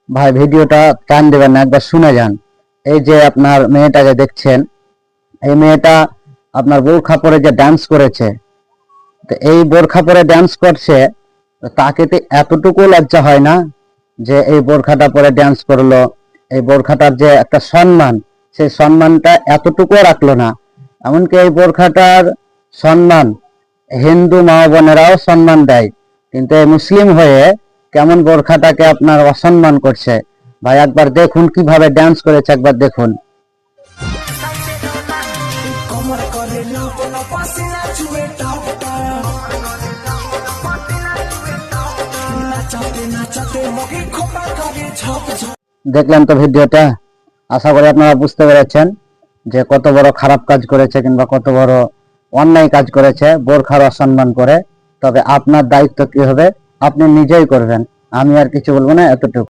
ভাই ভিডিওটা টান দেবেন না, একবার শুনে যান। এই যে আপনার মেয়েটাকে দেখছেন, এই মেয়েটা আপনার বোরখা পরে যে ডান্স করেছে, তো এই বোরখা পরে ডান্স করছে, তো তাকে তো এতটুকু লজ্জা হয় না যে এই বোরখাটা পরে ডান্স করলো? এই বোরখাটার যে একটা সম্মান, সেই সম্মানটা এতটুকু রাখলো না। এমনকি এই বোরখাটার সম্মান হিন্দু মা বোনেরাও সম্মান দেয়, কিন্তু এই মুসলিম হয়ে কেমন বোরখাটাকে আপনার অসম্মান করছে। ভাই একবার দেখুন কিভাবে ডান্স করেছে, একবার দেখুন। দেখলেন তো ভিডিওটা? আশা করি আপনারা বুঝতে পেরেছেন যে কত বড় খারাপ কাজ করেছে কিংবা কত বড় অন্যায় কাজ করেছে বোরখার অসম্মান করে। তবে আপনার দায়িত্ব কি হবে, আপনি নিজেই করবেন। আমি আর কিছু বলবো না, এতটুকু।